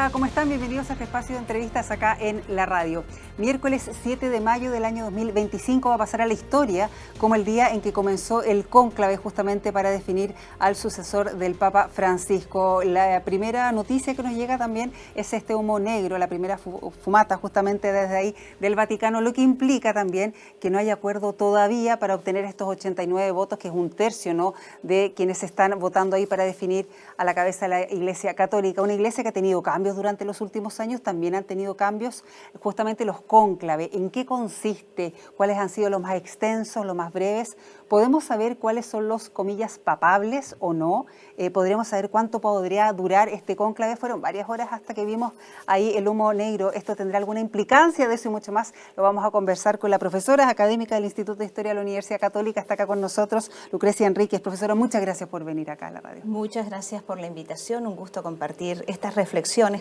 Hola, ¿cómo están? Bienvenidos a este espacio de entrevistas acá en la radio. Miércoles 7 de mayo del año 2025 va a pasar a la historia como el día en que comenzó el cónclave justamente para definir al sucesor del Papa Francisco. La primera noticia que nos llega también es este humo negro, la primera fumata justamente desde ahí del Vaticano, lo que implica también que no hay acuerdo todavía para obtener estos 89 votos, que es un tercio, ¿no?, de quienes están votando ahí para definir a la cabeza de la Iglesia Católica. Una iglesia que ha tenido cambios durante los últimos años, también han tenido cambios justamente los cónclaves. ¿En qué consiste? ¿Cuáles han sido los más extensos, los más breves? ¿Podemos saber cuáles son los, comillas, papables o no? ¿Podríamos saber cuánto podría durar este cónclave? Fueron varias horas hasta que vimos ahí el humo negro. ¿Esto tendrá alguna implicancia de eso y mucho más? Lo vamos a conversar con la profesora académica del Instituto de Historia de la Universidad Católica. Está acá con nosotros, Lucrecia Enríquez. Profesora, muchas gracias por venir acá a la radio. Muchas gracias por la invitación. Un gusto compartir estas reflexiones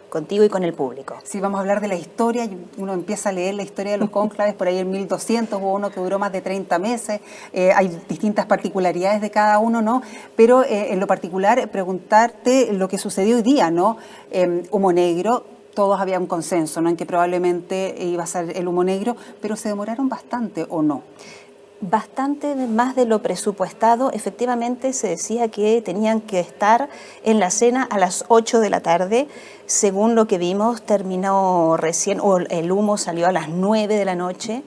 contigo y con el público. Sí, vamos a hablar de la historia. Uno empieza a leer la historia de los cónclaves, por ahí en 1200 hubo uno que duró más de 30 meses. Hay distintas particularidades de cada uno, ¿no? Pero en lo particular, preguntarte lo que sucedió hoy día, ¿no? Humo negro. Todos había un consenso, ¿no?, en que probablemente iba a ser el humo negro, pero se demoraron bastante, ¿o no? Bastante más de lo presupuestado. Efectivamente se decía que tenían que estar en la cena a las 8 de la tarde. Según lo que vimos, terminó recién, o el humo salió a las 9 de la noche.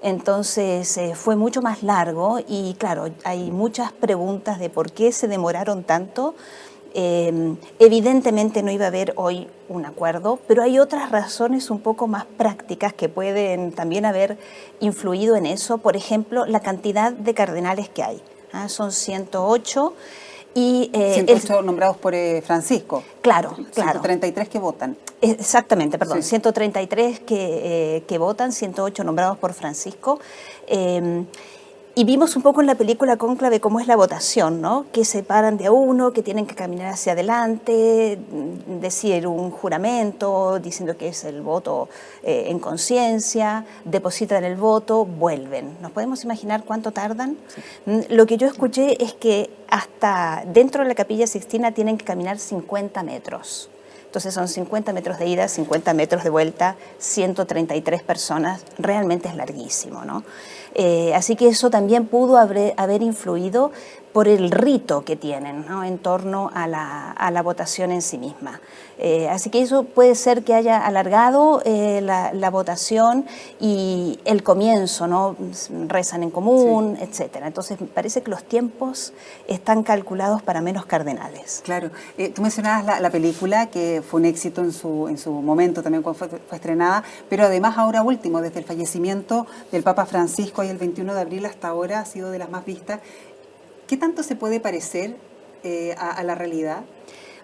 Entonces fue mucho más largo y claro, hay muchas preguntas de por qué se demoraron tanto. Evidentemente no iba a haber hoy un acuerdo, pero hay otras razones un poco más prácticas que pueden también haber influido en eso. Por ejemplo, la cantidad de cardenales que hay. Son 108 y 108 nombrados por Francisco. Claro, 133 que votan. Exactamente, perdón, Sí. 133 que votan, 108 nombrados por Francisco. Y vimos un poco en la película Cónclave cómo es la votación, ¿no? Que se paran de a uno, que tienen que caminar hacia adelante, decir un juramento diciendo que es el voto en conciencia, depositan el voto, vuelven. ¿Nos podemos imaginar cuánto tardan? Sí. Lo que yo escuché es que hasta dentro de la Capilla Sixtina tienen que caminar 50 metros. Entonces son 50 metros de ida, 50 metros de vuelta, 133 personas, realmente es larguísimo, ¿no? Así que eso también pudo haber influido por el rito que tienen, ¿no?, en torno a la votación en sí misma. Así que eso puede ser que haya alargado la votación y el comienzo, ¿no? Rezan en común, sí, etcétera. Entonces me parece que los tiempos están calculados para menos cardenales. Claro. Tú mencionabas la película, que fue un éxito en su momento también cuando fue estrenada, pero además ahora último, desde el fallecimiento del Papa Francisco y el 21 de abril hasta ahora ha sido de las más vistas. ¿Qué tanto se puede parecer a la realidad?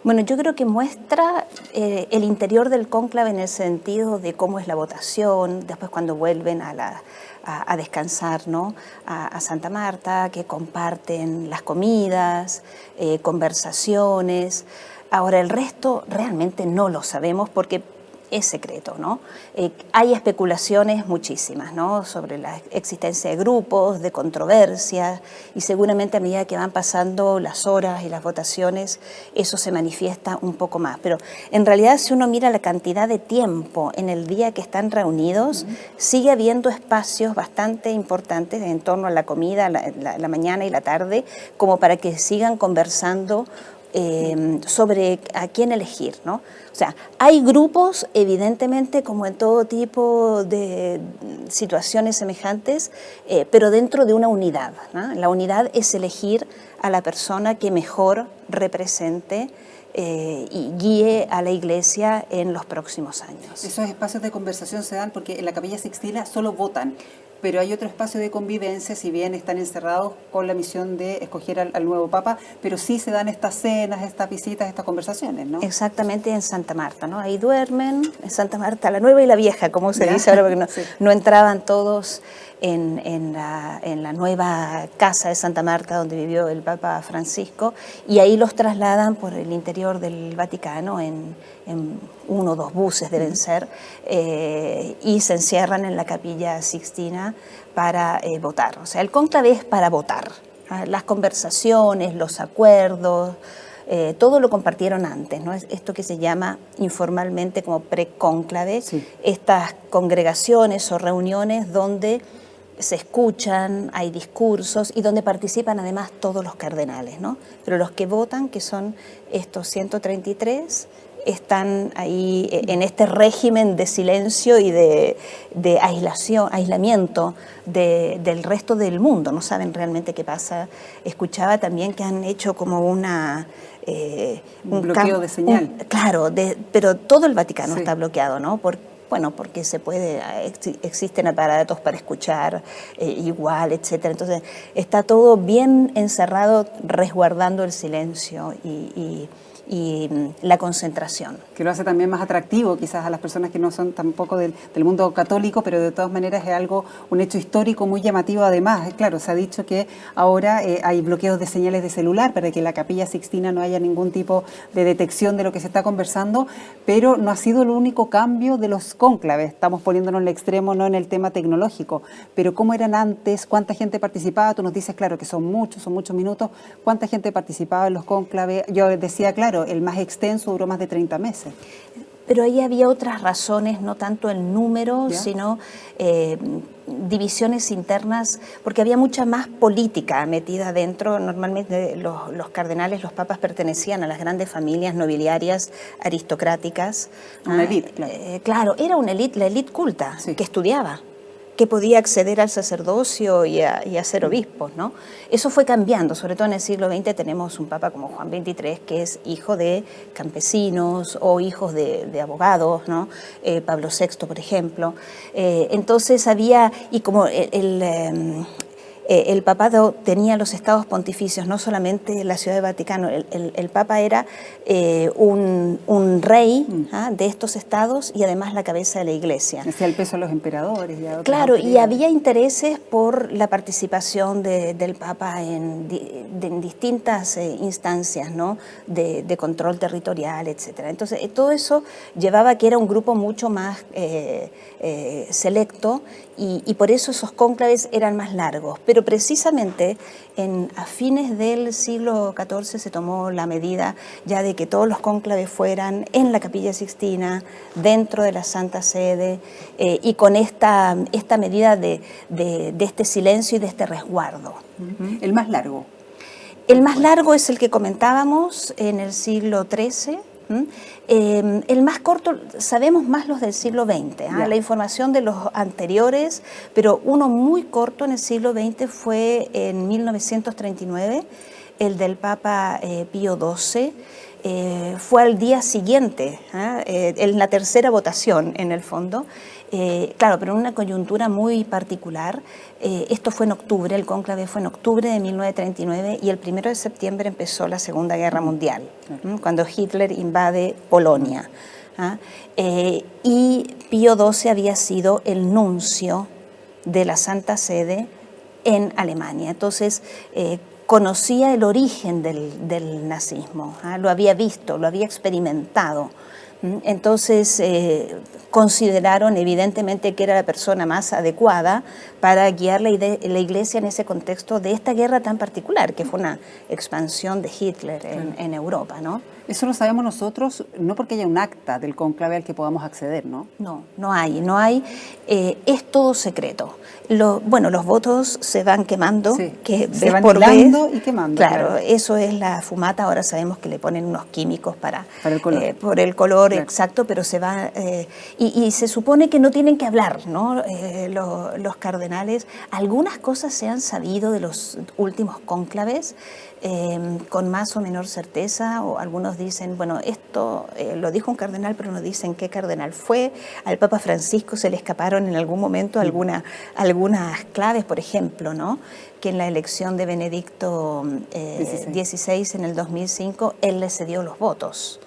Bueno, yo creo que muestra el interior del cónclave en el sentido de cómo es la votación, después cuando vuelven a descansar, ¿no?, a Santa Marta, que comparten las comidas, conversaciones. Ahora, el resto realmente no lo sabemos porque es secreto, ¿no? Hay especulaciones muchísimas, ¿no?, sobre la existencia de grupos, de controversias, y seguramente a medida que van pasando las horas y las votaciones, eso se manifiesta un poco más. Pero en realidad, si uno mira la cantidad de tiempo en el día que están reunidos, sigue habiendo espacios bastante importantes en torno a la comida, la mañana y la tarde, como para que sigan conversando sobre a quién elegir, ¿no? O sea, hay grupos, evidentemente, como en todo tipo de situaciones semejantes, pero dentro de una unidad, ¿no? La unidad es elegir a la persona que mejor represente y guíe a la Iglesia en los próximos años. Esos espacios de conversación se dan porque en la Capilla Sixtina solo votan, pero hay otro espacio de convivencia, si bien están encerrados con la misión de escoger al nuevo Papa, pero sí se dan estas cenas, estas visitas, estas conversaciones, ¿no? Exactamente, en Santa Marta, ¿no? Ahí duermen, en Santa Marta, la nueva y la vieja, como se dice ahora, porque sí, no entraban todos en la nueva casa de Santa Marta donde vivió el Papa Francisco, y ahí los trasladan por el interior del Vaticano en 1 o 2 buses deben ser, y se encierran en la Capilla Sixtina para votar. O sea, el cónclave es para votar. Las conversaciones, los acuerdos, todo lo compartieron antes, ¿no? Es esto que se llama informalmente como precónclave, Sí. estas congregaciones o reuniones donde se escuchan, hay discursos y donde participan además todos los cardenales, ¿no? Pero los que votan, que son estos 133, están ahí en este régimen de silencio y de aislamiento del resto del mundo, no saben realmente qué pasa. Escuchaba también que han hecho como un bloqueo de señal. Claro, pero todo el Vaticano Sí. está bloqueado, ¿no? Porque existen aparatos para escuchar igual, etcétera. Entonces está todo bien encerrado, resguardando el silencio y la concentración. Que lo hace también más atractivo quizás a las personas que no son tampoco del mundo católico, pero de todas maneras es un hecho histórico muy llamativo además. Claro, se ha dicho que ahora hay bloqueos de señales de celular para que en la Capilla Sixtina no haya ningún tipo de detección de lo que se está conversando, pero no ha sido el único cambio de los cónclaves. Estamos poniéndonos en el extremo, no en el tema tecnológico, pero ¿cómo eran antes? ¿Cuánta gente participaba? Tú nos dices, claro, que son muchos minutos. ¿Cuánta gente participaba en los cónclaves? Yo decía, claro, el más extenso duró más de 30 meses. Pero ahí había otras razones, no tanto el número, ¿Ya? sino divisiones internas, porque había mucha más política metida dentro. Normalmente los cardenales, los papas pertenecían a las grandes familias nobiliarias aristocráticas. Una élite, claro. Claro, era una élite, la élite culta, Sí. que estudiaba, que podía acceder al sacerdocio y a ser obispos, ¿no? Eso fue cambiando, sobre todo en el siglo XX tenemos un papa como Juan XXIII, que es hijo de campesinos o hijos de abogados, ¿no? Pablo VI, por ejemplo. Entonces había, y como el papado tenía los estados pontificios, no solamente la Ciudad del Vaticano, el papa era un rey de estos estados y además la cabeza de la iglesia. Hacía el peso a los emperadores. Y a otras Claro, y autoridades. había intereses por la participación del Papa en distintas instancias, ¿no? de control territorial, etcétera. Entonces, todo eso llevaba a que era un grupo mucho más selecto y por eso esos cónclaves eran más largos. Pero precisamente a fines del siglo XIV se tomó la medida ya de que todos los cónclaves fueran en la Capilla Sixtina, dentro de la Santa Sede, y con esta medida de este silencio y de este resguardo. El más largo. El más largo es el que comentábamos en el siglo XIII. El más corto, sabemos más los del siglo XX, la información de los anteriores, pero uno muy corto en el siglo XX fue en 1939, el del Papa Pío XII. Fue al día siguiente, en la tercera votación en el fondo, claro, pero en una coyuntura muy particular. Esto fue en octubre, el cónclave fue en octubre de 1939 y el 1 de septiembre empezó la Segunda Guerra Mundial, cuando Hitler invade Polonia. Y Pío XII había sido el nuncio de la Santa Sede en Alemania. Entonces, conocía el origen del nazismo, lo había visto, lo había experimentado. Entonces consideraron evidentemente que era la persona más adecuada para guiar la Iglesia en ese contexto de esta guerra tan particular, que fue una expansión de Hitler en Europa, ¿no? Eso lo sabemos nosotros, no porque haya un acta del cónclave al que podamos acceder, ¿no? No hay. Es todo secreto. Los votos se van quemando, Sí, que se vez van por hilando vez. y quemando. Claro, eso es la fumata. Ahora sabemos que le ponen unos químicos para el color. por el color, claro. Exacto, pero se va. Y se supone que no tienen que hablar, ¿no? Los cardenales. Algunas cosas se han sabido de los últimos cónclaves. Con más o menor certeza, o algunos dicen, bueno, esto lo dijo un cardenal, pero no dicen qué cardenal fue. Al Papa Francisco se le escaparon en algún momento algunas claves, por ejemplo, ¿no? Que en la elección de Benedicto XVI en el 2005, él le cedió los votos.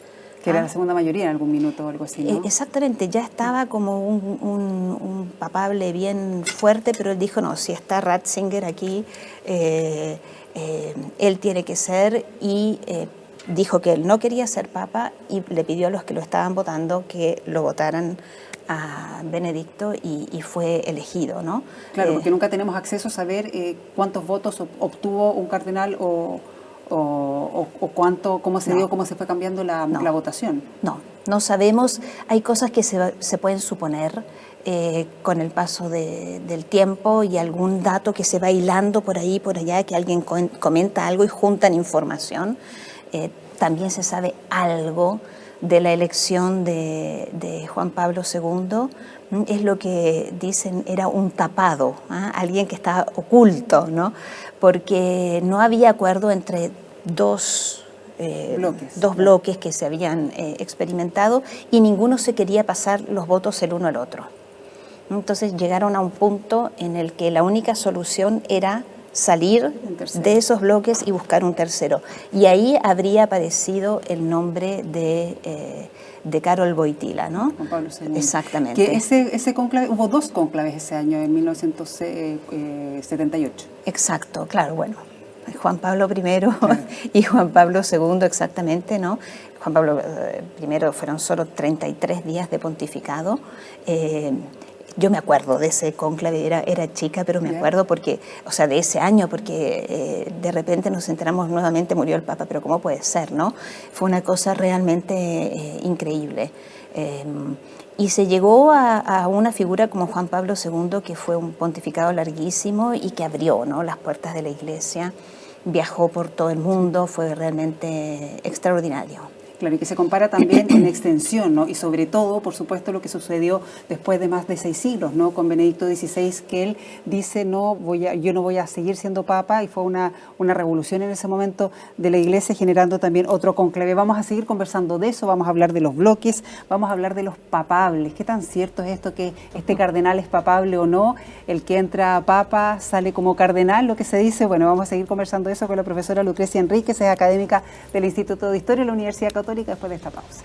Que era la segunda mayoría en algún minuto o algo así, ¿no? Exactamente, ya estaba como un papable bien fuerte, pero él dijo, no, si está Ratzinger aquí, él tiene que ser, y dijo que él no quería ser papa y le pidió a los que lo estaban votando que lo votaran a Benedicto y fue elegido, ¿no? Claro, porque nunca tenemos acceso a saber cuántos votos obtuvo un cardenal o o cuánto, cómo se dio, cómo se fue cambiando la votación? No sabemos. Hay cosas que se pueden suponer con el paso del tiempo y algún dato que se va hilando por ahí, por allá, que alguien comenta algo y juntan información. También se sabe algo de la elección de Juan Pablo II. Es lo que dicen, era un tapado, alguien que estaba oculto, ¿no? Porque no había acuerdo entre dos bloques que se habían experimentado y ninguno se quería pasar los votos el uno al otro. Entonces llegaron a un punto en el que la única solución era salir de esos bloques y buscar un tercero. Y ahí habría aparecido el nombre de Karol Wojtyła, ¿no? Juan Pablo II. Exactamente. Que ese cónclave, hubo 2 cónclaves ese año, en 1978. Exacto, claro, bueno. Juan Pablo I y Juan Pablo II, exactamente, ¿no? Juan Pablo I fueron solo 33 días de pontificado. Yo me acuerdo de ese cónclave, era chica, pero me acuerdo porque, o sea, de ese año, porque de repente nos enteramos nuevamente murió el Papa, pero ¿cómo puede ser, no? Fue una cosa realmente increíble. Y se llegó a una figura como Juan Pablo II, que fue un pontificado larguísimo y que abrió, ¿no?, las puertas de la Iglesia, viajó por todo el mundo, fue realmente extraordinario. Claro, y que se compara también en extensión, ¿no? Y sobre todo, por supuesto, lo que sucedió después de más de 6 siglos, ¿no? Con Benedicto XVI, que él dice, yo no voy a seguir siendo papa, y fue una revolución en ese momento de la Iglesia, generando también otro cónclave. Vamos a seguir conversando de eso, vamos a hablar de los bloques, vamos a hablar de los papables. ¿Qué tan cierto es esto que este cardenal es papable o no? El que entra papa sale como cardenal, lo que se dice. Bueno, vamos a seguir conversando de eso con la profesora Lucrecia Enríquez, es académica del Instituto de Historia de la Universidad Católica, después de esta pausa.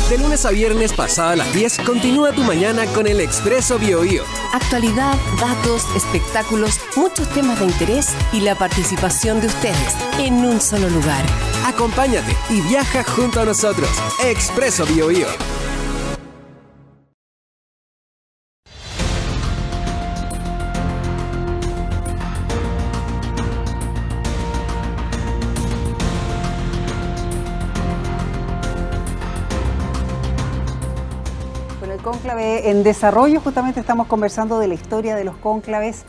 De lunes a viernes pasada las 10, continúa tu mañana con el Expreso BioBio. Actualidad, datos, espectáculos, muchos temas de interés y la participación de ustedes en un solo lugar. Acompáñate y viaja junto a nosotros. Expreso BioBio. Cónclave en desarrollo, justamente estamos conversando de la historia de los cónclaves,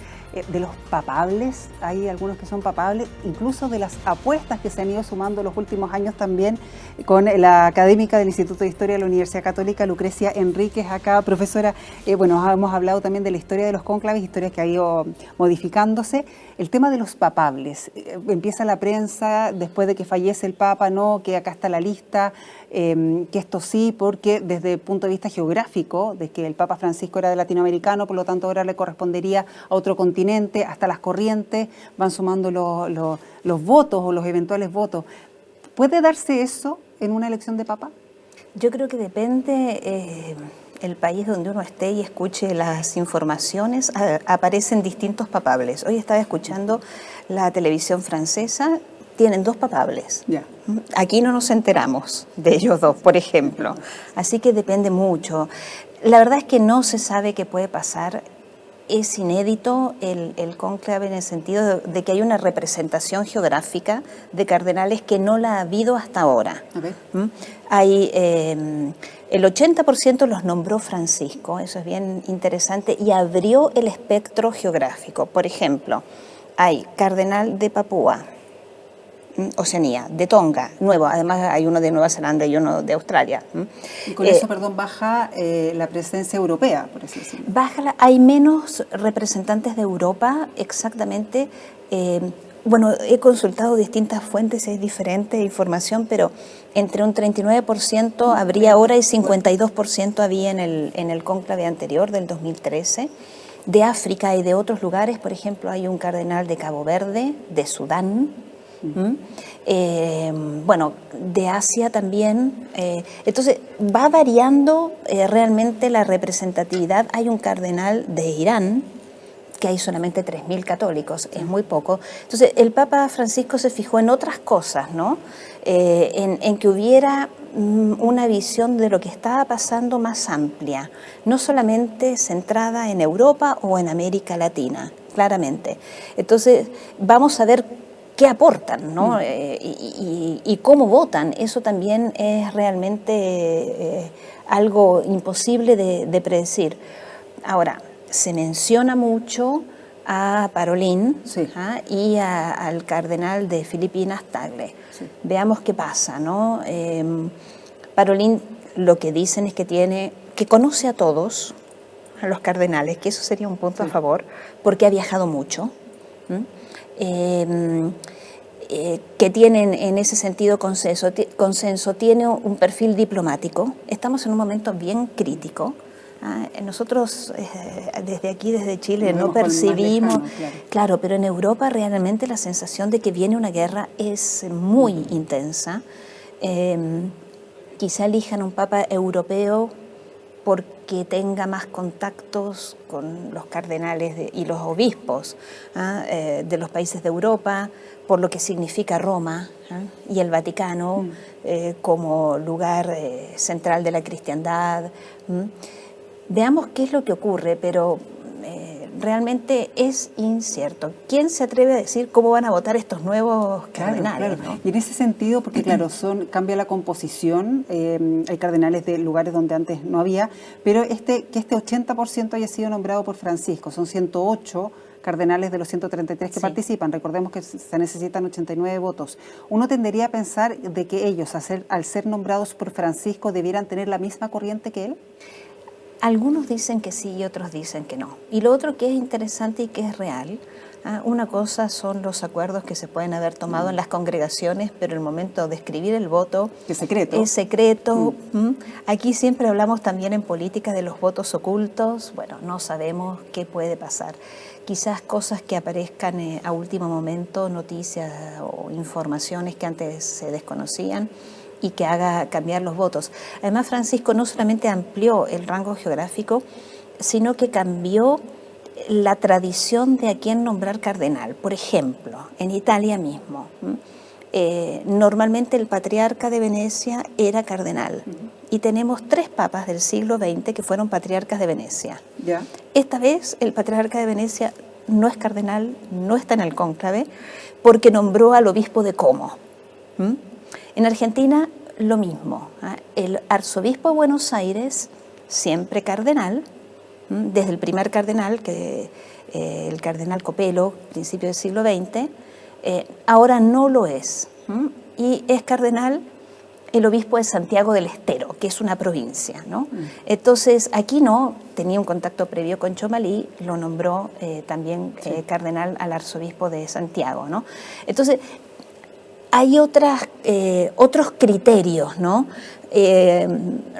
de los papables. Hay algunos que son papables, incluso de las apuestas que se han ido sumando los últimos años también, con la académica del Instituto de Historia de la Universidad Católica, Lucrecia Enríquez, acá. Profesora, bueno, hemos hablado también de la historia de los cónclaves, historias que ha ido modificándose. El tema de los papables, empieza la prensa después de que fallece el Papa, no, que acá está la lista, que esto sí, porque desde el punto de vista geográfico, de que el Papa Francisco era de latinoamericano, por lo tanto ahora le correspondería a otro continente, hasta las corrientes van sumando los votos o los eventuales votos. ¿Puede darse eso en una elección de Papa? Yo creo que depende el país donde uno esté y escuche las informaciones. Aparecen distintos papables. Hoy estaba escuchando la televisión francesa, tienen 2 papables. Yeah. Aquí no nos enteramos de ellos 2, por ejemplo. Así que depende mucho. La verdad es que no se sabe qué puede pasar. Es inédito el cónclave en el sentido de que hay una representación geográfica de cardenales que no la ha habido hasta ahora. Okay. Hay, el 80% los nombró Francisco, eso es bien interesante, y abrió el espectro geográfico. Por ejemplo, hay cardenal de Papúa, Oceanía, de Tonga, nuevo, además hay uno de Nueva Zelanda y uno de Australia. Y con eso, perdón, baja la presencia europea, por así decirlo. Hay menos representantes de Europa, exactamente. Bueno, he consultado distintas fuentes, es diferente información, pero entre un 39% habría ahora y 52% había en el cónclave anterior del 2013. De África y de otros lugares, por ejemplo, hay un cardenal de Cabo Verde, de Sudán, bueno, de Asia también. Entonces, va variando realmente la representatividad. Hay un cardenal de Irán, que hay solamente 3.000 católicos, es muy poco. Entonces, el Papa Francisco se fijó en otras cosas, ¿no? En que hubiera una visión de lo que estaba pasando más amplia, no solamente centrada en Europa o en América Latina, claramente. Entonces, vamos a ver qué aportan, ¿no? Y cómo votan. Eso también es realmente algo imposible de predecir. Ahora, se menciona mucho a Parolin, sí, y al cardenal de Filipinas, Tagle. Sí. Veamos qué pasa, ¿no? Parolin, lo que dicen es que conoce a todos, a los cardenales, que eso sería un punto a favor, porque ha viajado mucho. Que tienen en ese sentido consenso, tiene un perfil diplomático. Estamos en un momento bien crítico. Nosotros desde aquí, desde Chile, no percibimos, claro, pero en Europa realmente la sensación de que viene una guerra es muy intensa. Quizá elijan un papa europeo porque tenga más contactos con los cardenales y los obispos de los países de Europa, por lo que significa Roma y el Vaticano como lugar central de la cristiandad. Veamos qué es lo que ocurre, pero realmente es incierto. ¿Quién se atreve a decir cómo van a votar estos nuevos cardenales? Claro. ¿No? Y en ese sentido, porque claro, cambia la composición, hay cardenales de lugares donde antes no había, pero que este 80% haya sido nombrado por Francisco, son 108 cardenales de los 133 que participan. Recordemos que se necesitan 89 votos. Uno tendería a pensar de que ellos, al ser nombrados por Francisco, debieran tener la misma corriente que él. Algunos dicen que sí y otros dicen que no. Y lo otro que es interesante y que es real, una cosa son los acuerdos que se pueden haber tomado en las congregaciones, pero el momento de escribir el voto es secreto. Aquí siempre hablamos también en política de los votos ocultos. Bueno, no sabemos qué puede pasar. Quizás cosas que aparezcan a último momento, noticias o informaciones que antes se desconocían, y que haga cambiar los votos. Además, Francisco no solamente amplió el rango geográfico, sino que cambió la tradición de a quién nombrar cardenal. Por ejemplo, en Italia mismo, normalmente el patriarca de Venecia era cardenal, y tenemos 3 papas del siglo XX que fueron patriarcas de Venecia. ¿Ya? Esta vez el patriarca de Venecia no es cardenal, no está en el cónclave, porque nombró al obispo de Como. En Argentina, lo mismo. El arzobispo de Buenos Aires, siempre cardenal, desde el primer cardenal, el cardenal Copelo, principio del siglo XX, ahora no lo es. Y es cardenal el obispo de Santiago del Estero, que es una provincia, ¿no? Entonces, aquí no, tenía un contacto previo con Chomalí, lo nombró también cardenal al arzobispo de Santiago, ¿no? Entonces, hay otros criterios, ¿no?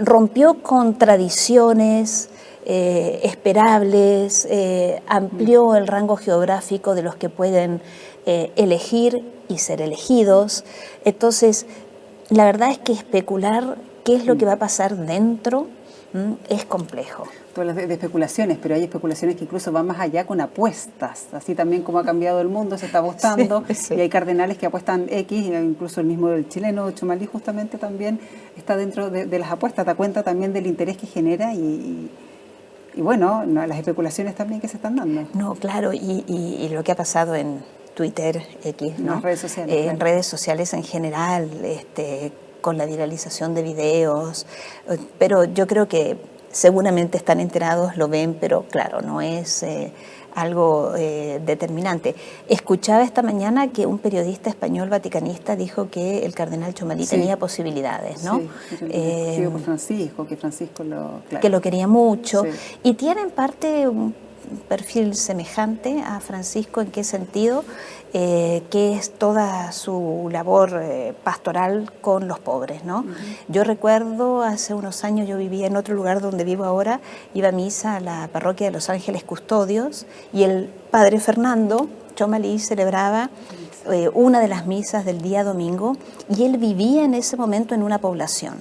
Rompió con tradiciones esperables, amplió el rango geográfico de los que pueden elegir y ser elegidos. Entonces, la verdad es que especular qué es lo que va a pasar dentro es complejo. Todas las de especulaciones, pero hay especulaciones que incluso van más allá con apuestas, así también como ha cambiado el mundo, se está apostando, y hay cardenales que apuestan X, incluso el mismo del chileno Chomalí justamente también está dentro de las apuestas, da cuenta también del interés que genera y bueno, las especulaciones también que se están dando. No, claro, y lo que ha pasado en Twitter, X, ¿no? En las redes sociales. En redes sociales en general, con la viralización de videos, pero yo creo que seguramente están enterados, lo ven, pero claro, no es algo determinante. Escuchaba esta mañana que un periodista español vaticanista dijo que el cardenal Chomalí tenía posibilidades, ¿no? Sí, por Francisco, que Francisco que lo quería mucho, sí. Y tiene en parte un perfil semejante a Francisco. ¿En qué sentido? Que es toda su labor pastoral con los pobres, ¿no? Yo recuerdo hace unos años, yo vivía en otro lugar donde vivo ahora, iba a misa a la parroquia de Los Ángeles Custodios y el padre Fernando Chomalí celebraba una de las misas del día domingo y él vivía en ese momento en una población.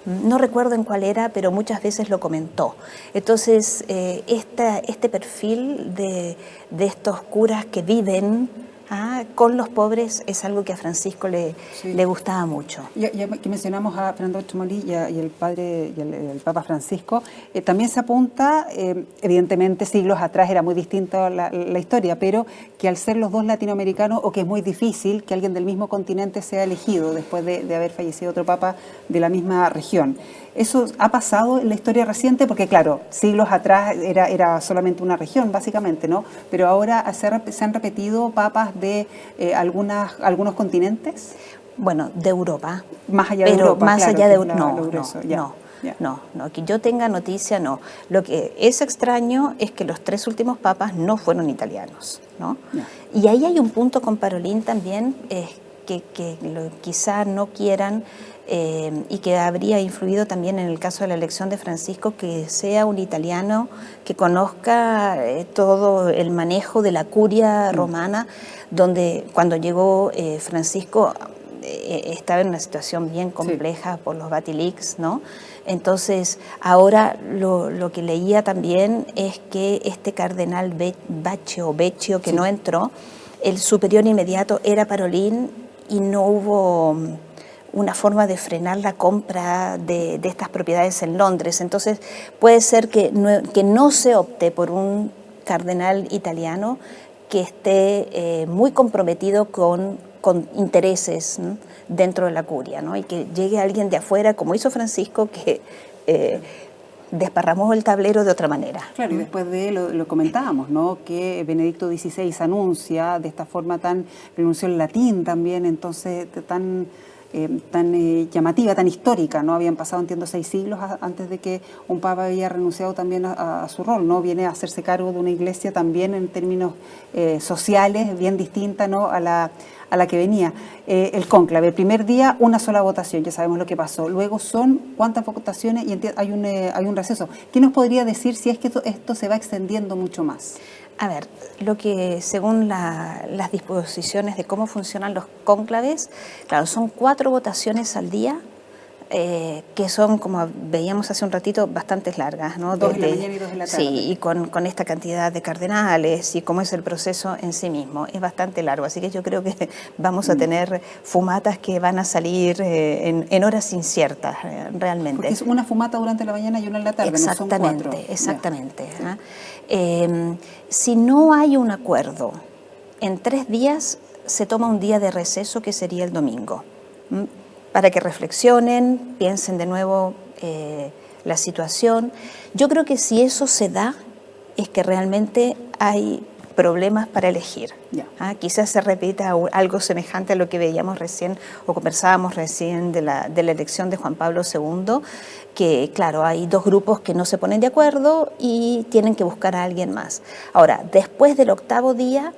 No recuerdo en cuál era, pero muchas veces lo comentó. Entonces, este perfil de estos curas que viven con los pobres es algo que a Francisco le gustaba mucho. Ya que mencionamos a Fernando Chomalí y el padre y el Papa Francisco, también se apunta, evidentemente siglos atrás era muy distinta la historia, pero que al ser los dos latinoamericanos, o que es muy difícil que alguien del mismo continente sea elegido después de haber fallecido otro papa de la misma región. ¿Eso ha pasado en la historia reciente? Porque claro, siglos atrás era solamente una región, básicamente, ¿no? Pero ahora se han repetido papas de algunos continentes. Bueno, de Europa. Más allá de Europa, más claro, allá de no, que yo tenga noticia, no. Lo que es extraño es que los 3 últimos papas no fueron italianos, ¿no? Ya. Y ahí hay un punto con Parolin también, que quizá no quieran, y que habría influido también en el caso de la elección de Francisco, que sea un italiano que conozca todo el manejo de la curia romana, donde cuando llegó Francisco estaba en una situación bien compleja por los Batilics, ¿no? Entonces, ahora lo que leía también es que este cardenal Beccio, que no entró, el superior inmediato era Parolin y no hubo una forma de frenar la compra de estas propiedades en Londres. Entonces, puede ser que no se opte por un cardenal italiano que esté muy comprometido con intereses, ¿no?, dentro de la curia, ¿no? Y que llegue alguien de afuera, como hizo Francisco, que desparramó el tablero de otra manera. Claro, y después de él lo comentábamos, ¿no?, que Benedicto XVI anuncia de esta forma anunció en latín también, entonces tan llamativa, tan histórica, ¿no? Habían pasado, entiendo, 6 siglos antes de que un papa había renunciado también a su rol, ¿no? Viene a hacerse cargo de una iglesia también en términos sociales, bien distinta, ¿no?, a la que venía. El cónclave, el primer día, una sola votación, ya sabemos lo que pasó. Luego son cuántas votaciones y hay un receso. ¿Qué nos podría decir si es que esto se va extendiendo mucho más? A ver, lo que según las disposiciones de cómo funcionan los cónclaves, claro, son 4 votaciones al día, que son, como veíamos hace un ratito, bastante largas, ¿no? 2 de la mañana y 2 de la tarde. Sí, y con esta cantidad de cardenales y cómo es el proceso en sí mismo, es bastante largo, así que yo creo que vamos a tener fumatas que van a salir en horas inciertas, realmente. Porque es una fumata durante la mañana y una en la tarde, exactamente, no son 4. Exactamente. Si no hay un acuerdo, en 3 días se toma un día de receso, que sería el domingo, para que reflexionen, piensen de nuevo la situación. Yo creo que si eso se da, es que realmente hay problemas para elegir. Quizás se repita algo semejante a lo que veíamos recién o conversábamos recién de la elección de Juan Pablo II, que claro, hay 2 grupos que no se ponen de acuerdo y tienen que buscar a alguien más. Ahora, después del 8º día,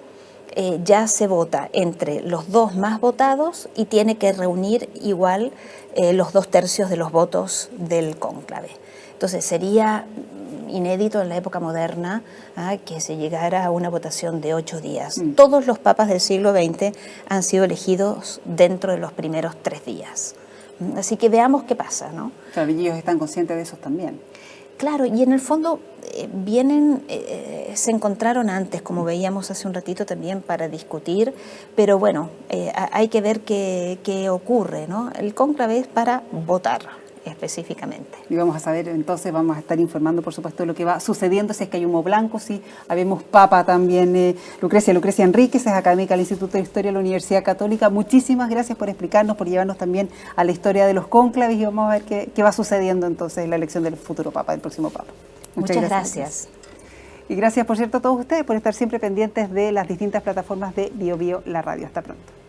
ya se vota entre los 2 más votados y tiene que reunir igual los 2/3 de los votos del cónclave. Entonces sería inédito en la época moderna que se llegara a una votación de 8 días. Todos los papas del siglo XX han sido elegidos dentro de los primeros 3 días. Así que veamos qué pasa, ¿no? Claro, y ellos están conscientes de eso también. Claro, y en el fondo se encontraron antes, como veíamos hace un ratito también, para discutir, pero bueno, hay que ver qué ocurre, ¿no? El cónclave es para votar. específicamente. Y vamos a saber, entonces vamos a estar informando, por supuesto, de lo que va sucediendo, si es que hay humo blanco, si habemos papa también. Lucrecia Enríquez es académica del Instituto de Historia de la Universidad Católica. Muchísimas gracias por explicarnos, por llevarnos también a la historia de los cónclaves, y vamos a ver qué va sucediendo entonces en la elección del futuro papa, del próximo papa. Muchas gracias. Y gracias, por cierto, a todos ustedes por estar siempre pendientes de las distintas plataformas de Bio Bio, la radio. Hasta pronto.